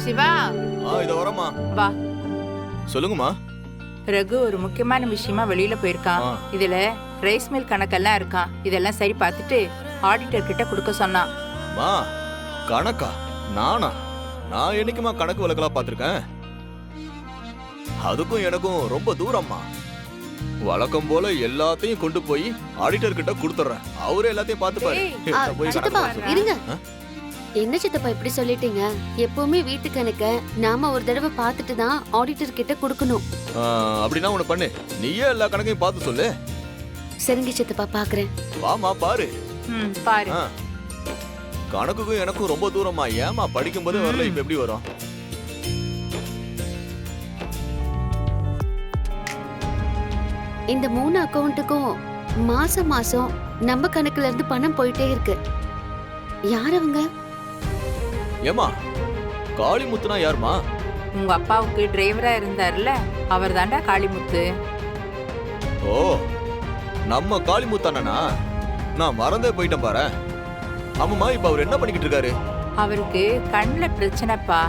சிவா இத வரமா. வா. சொல்லுங்கம்மா. ரகு ஒரு முக்கியமான விஷயமா வெளியில போயிருக்கான். இதுல ரைஸ் மில் கணக்கெல்லாம் இருக்கான். இதெல்லாம் சரி பார்த்துட்டு ஆடிட்டர் கிட்ட கொடுக்க சொன்னான். மா கணக்கா? நானா? நான் என்னைக்குமா கணக்கு வழக்கெல்லாம் பார்த்திருக்கேன்? அதுக்கும் எனக்கும் ரொம்ப தூரம்மா. வழக்கம் போல எல்லாத்தையும் கொண்டு போய் ஆடிட்டர் கிட்ட கொடுத்துறேன். அவரே எல்லாத்தையும் பார்த்துப்பாரு. சித்தப்பா இருங்க. என்ன சித்தப்பா இப்படி சொல்லிட்டீங்க? எப்பவுமே வீட்டு கணக்க நாம ஒரு தடவை பார்த்துட்டு தான் ஆடிட்டர் கிட்ட கொடுக்கணும். அப்படின்னா ஒண்ணு பண்ணு, நீயே எல்லா கணக்கையும் பார்த்து சொல்லு. சரிங்க சித்தப்பா, பாக்குறேன். வாமா பாரு. பாரு. கணக்குக்கும் எனக்கும் ரொம்ப தூரமா. ஏமா படிக்கும் போதே வரல, இப்ப எப்படி வரும்? இந்த 3 அக்கவுண்ட்டுக்கும் மாசம் மாசம் நம்ம கணக்குல இருந்து பணம் போயிட்டே இருக்கு. யார் அவங்க? ஏமா காளிமுத்துனா யாருமா? உங்க அப்பாவுக்கு டிரைவரா இருந்தார்ல, அவர் தாண்டா காளிமுத்து. ஓ, நம்ம காளிமுத்தானா? நான் மறந்தே போயிட்டேன் பாரு. ஆமாமா, இப்ப அவர் என்ன பண்ணிக்கிட்டு இருக்காரு? அவருக்கு கண்ணுல பிரச்சனைப்பா,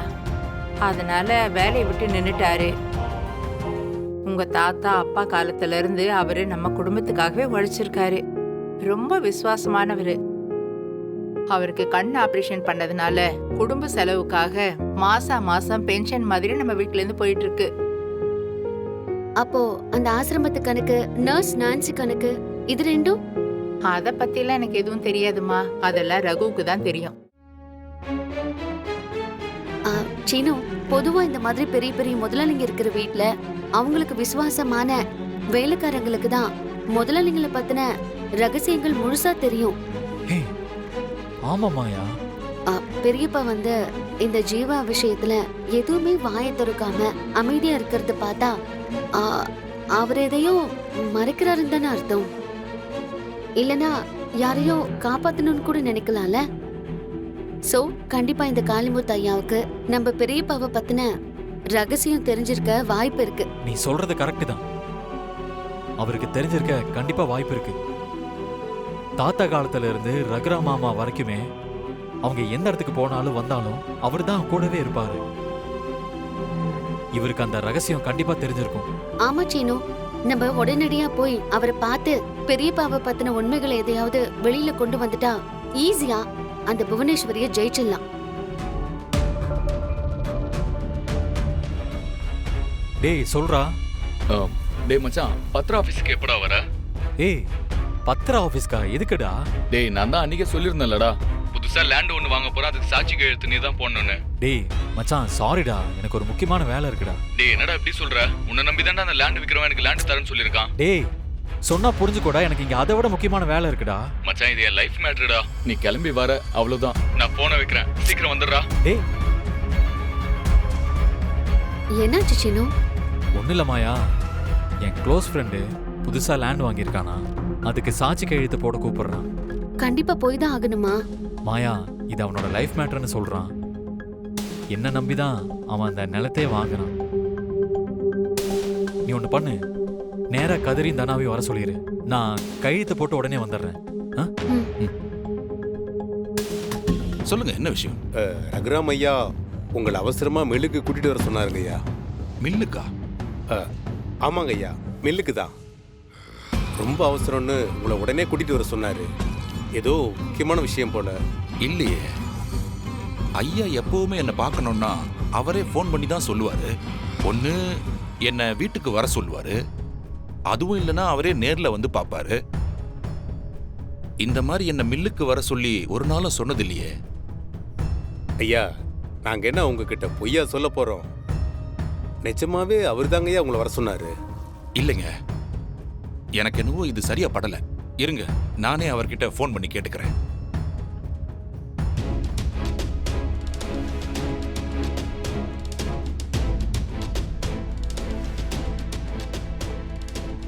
அதனால வேலையை விட்டு நின்னுட்டாரு. உங்க தாத்தா அப்பா காலத்துல இருந்து அவரு நம்ம குடும்பத்துக்காகவே உழைச்சிருக்காரு. ரொம்ப விசுவாசமானவரு. அவருக்கு கண் ஆபரேஷன் பண்ணதுனால குடும்ப செலவுக்காக மாசம் பென்ஷன் மாதிரி நம்ம வீட்ல இருந்து போயிட்டு இருக்கு. அப்போ அந்த ஆசிரமத்து கணக்கு, நர்ஸ் நான்சி கணக்கு, இது ரெண்டும்? அத பத்தி எல்லாம் எனக்கு எதுவும் தெரியாதுமா. அதெல்லாம் ரகுவுக்கு தான் தெரியும். சீனு, பொதுவா இந்த மாதிரி பெரிய பெரிய முதலாளிங்க இருக்கிற வீட்ல அவங்களுக்கு விசுவாசமான வேலைக்காரங்களுக்கு தான் முதலாளிங்களை பத்தின ரகசியங்கள் முழுசா தெரியும். ஆமா மாயா. பெரியப்பா வந்து இந்த ஜீவா விஷயத்துல எதுவுமே வாயை திறக்காம அமைதியா இருக்கிறத பார்த்தா அவர் எதையும் மறைக்கிறாருன்னு தானே அர்த்தம். இல்லனா யாரையோ காப்பாத்தணும்னு கூட நினைக்கலாம்ல. சோ கண்டிப்பா இந்த காளிமுத்து ஐயாவுக்கு நம்ம பெரியப்பாவை பத்தின ரகசியம் தெரிஞ்சிருக்க வாய்ப்பு இருக்கு. நீ சொல்றது கரெக்ட் தான். அவருக்கு தெரிஞ்சிருக்க கண்டிப்பா வாய்ப்பு இருக்கு. தாத்தா காலத்துல இருந்து ரகுரா மாமா வரைக்குமே அவங்க எந்த இடத்துக்கு போனாலும் வந்தாலும் அவர் தான் கூடவே இருப்பாரு. இவருக்கு அந்த ரகசியம் கண்டிப்பா தெரிஞ்சிருக்கும். ஆமா சீனு, நம்ம உடனடியா போய் அவரை பார்த்து பெரியப்பாவை பத்தின உண்மைகளை எதையாவது வெளியில கொண்டு வந்துட்டா ஈஸியா அந்த புவனேஸ்வரிய ஜெயிச்சிடலாம். டேய் சொல்றா. டேய் மச்சான், பத்திர ஆபீஸ்க்கு எப்படா வர? ஏய், பத்திர ஆபீஸ்க்கா? எதுக்குடா? டேய், நான் தான் அன்னைக்கே சொல்லியிருந்தேன்லடா, புதுசா லேண்ட் ஒன்று வாங்க போறேன், அதுக்கு சாட்சி கையெழுத்து நீ தான் போடணும்னு. டேய் மச்சான், சாரிடா, எனக்கு ஒரு முக்கியமான வேலை இருக்குடா. டேய் என்னடா இப்படி சொல்ற? உன்னை நம்பி தான்டா அந்த லேண்ட் விற்கிறவன் எனக்கு லேண்ட் தரேன்னு சொல்லியிருக்கான். டேய் சொன்னா புரிஞ்சுக்கோடா, எனக்கு இங்க அதை விட முக்கியமான வேலை இருக்குடா. மச்சான், இது என் லைஃப் மேட்டர்டா. நீ கிளம்பி வர, அவ்வளவுதான். நான் போனை வைக்கிறேன், சீக்கிரம் வந்துடுறா. டேய் என்னாச்சு சீனு? ஒன்னும் இல்ல மாயா, என் க்ளோஸ் ஃப்ரெண்டு புதுசா லேண்ட் வாங்கியிருக்கானா, அதுக்கு சாட்சி கையெழுத்து போட கூப்பிடுறான். கண்டிப்பா போய் தான் ஆகணுமா? மாயா, இது அவனோட லைஃப் மேட்டர்னு சொல்றான். என்ன நம்பிதான் அவன் அந்த நிலத்தையே வாங்குறான். நீ ஒண்ணு பண்ணு, நேரா கதிரின் தனாவையும் வர சொல்லிடு. நான் கையெழுத்து போட்டு உடனே வந்துடுறேன். சொல்லுங்க, என்ன விஷயம்? ரகுராம் ஐயா உங்களை அவசரமா மில்லுக்கு கூட்டிட்டு வர சொன்னாருங்க ஐயா. மில்லுக்கா? ஆமாங்க ஐயா, மில்லுக்கு தான். ரொம்ப அவசரம்னு உங்களை உடனே கூட்டிட்டு வர சொன்னாரு. ஏதோ முக்கியமான விஷயம் போல. இல்லையே, ஐயா எப்பவுமே என்னை பார்க்கணும்னா அவரே ஃபோன் பண்ணி தான் சொல்லுவாரு. ஒன்று என்னை வீட்டுக்கு வர சொல்லுவாரு, அதுவும் இல்லைன்னா அவரே நேரில் வந்து பார்ப்பாரு. இந்த மாதிரி என்னை மில்லுக்கு வர சொல்லி ஒரு நாளும் சொன்னது இல்லையே. ஐயா, நாங்கள் என்ன உங்ககிட்ட பொய்யா சொல்ல போகிறோம்? நிஜமாவே அவர் தாங்க ஐயா உங்களை வர சொன்னாரு. இல்லைங்க, எனக்கு என்னவோ இது சரியா படலை. இருங்க, நானே அவர்கிட்ட ஃபோன் பண்ணி கேட்டுக்கிறேன்.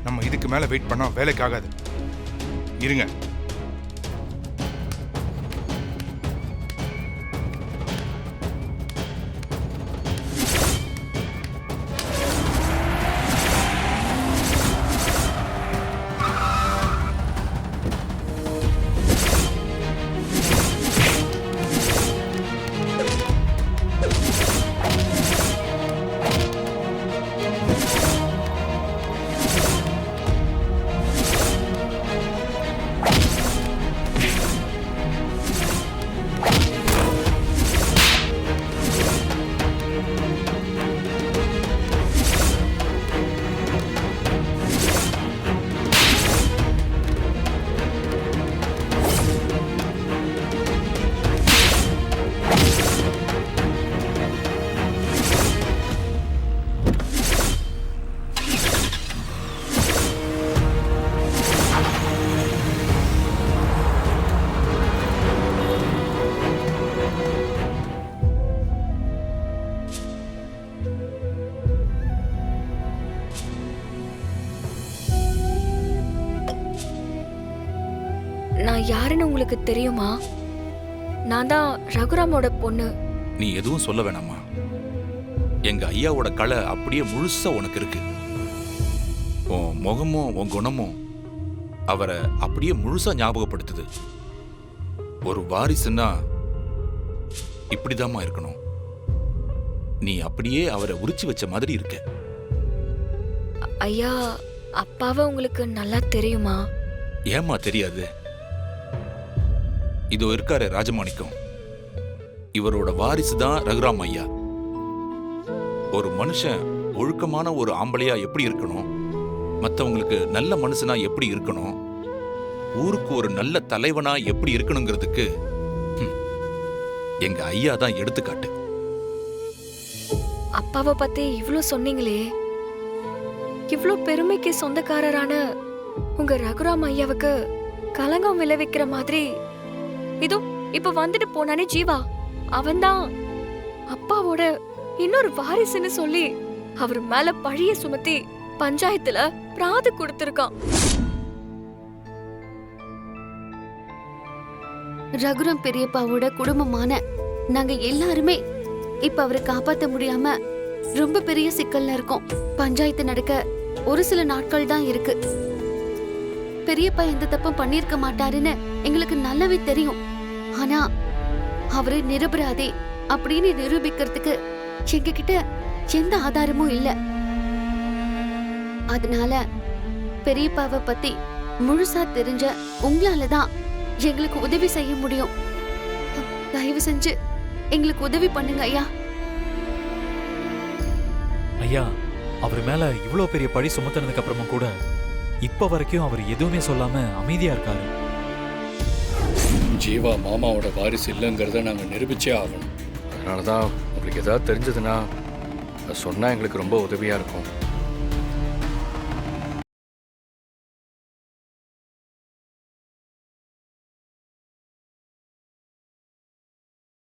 நம்ம இதுக்கு மேல வெயிட் பண்ணா வேலைக்கு ஆகாது. இருங்க. யாருன்னு உங்களுக்கு தெரியுமா? நான் தான் ரகுராமோட பொண்ணு. நீ எதுவும் சொல்ல வேணாமா. எங்க ஐயாவோட கலை அப்படியே முழுசா உனக்கு இருக்கு. உன் முகமும் உன் குணமும் அவரை அப்படியே முழுசா ஞாபகப்படுத்துது. ஒரு வாரிசுன்னா இப்படிதாம்மா இருக்கணும். நீ அப்படியே அவரை உரிச்சு வச்ச மாதிரி இருக்க. ஐயா, அப்பாவை உங்களுக்கு நல்லா தெரியுமா? ஏம்மா தெரியாது? இதோ இருக்காரு ராஜமாணிக்கம், இவரோட வாரிசு தான் ரகுராம் ஐயா. ஒரு மனுஷன் ஒழுக்கமான ஒரு ஆம்பளையா எப்படி இருக்கணும், மற்றவங்களுக்கு நல்ல மனுஷனா எப்படி இருக்கணும், ஊருக்கு ஒரு நல்ல தலைவனா எப்படி இருக்கணுங்கிறதுக்கு எங்க ஐயா தான் எடுத்துக்காட்டு. அப்பாவை பத்தி இவ்ளோ சொன்னீங்களே, இவ்ளோ பெருமைக்கு சொந்தக்காரரான உங்க ரகுராம் ஐயாவுக்கு கலங்கம் விளைவிக்கிற மாதிரி இதோ இப்ப வந்துட்டு போனானே ஜீவா, அவன்தான் அப்பாவோட இன்னொரு வாரிசுன்னு சொல்லி அவர் மேல பழிய சுமத்தி பஞ்சாயத்துல பிராது கொடுத்திருக்கான். ரகுராம் பெரியப்பாவோட குடும்பமான நாங்க எல்லாருமே இப்ப அவரை காப்பாத்த முடியாம ரொம்ப பெரிய சிக்கல்ல இருக்கோம். பஞ்சாயத்து நடக்க ஒரு சில நாட்கள் தான் இருக்கு. பெரியப்பா எந்த தப்பும் பண்ணிருக்க மாட்டாருன்னு எங்களுக்கு நல்லாவே தெரியும். ஆனா அவரு நிரபராதி அப்படின்னு நிரூபிக்கிறதுக்கு எங்க கிட்ட எந்த ஆதாரமும் இல்ல. அதனால பெரியப்பாவை பத்தி முழுசா தெரிஞ்ச உங்களாலதான் எங்களுக்கு உதவி செய்ய முடியும். தயவு செஞ்சு எங்களுக்கு உதவி பண்ணுங்க ஐயா. ஐயா, அவர் மேல இவ்ளோ பெரிய பழி சுமத்தினதுக்கு அப்புறமா கூட இப்ப வரைக்கும் அவர் எதுவுமே சொல்லாம அமைதியா இருக்காரு. ஜீவா மாமாவோட வாரிசு இல்லைங்கிறத நாங்கள் நிரூபிச்சே ஆகணும். அதனால தான் உங்களுக்கு ஏதாவது தெரிஞ்சதுன்னா அதை சொன்னால் எங்களுக்கு ரொம்ப உதவியாக இருக்கும்.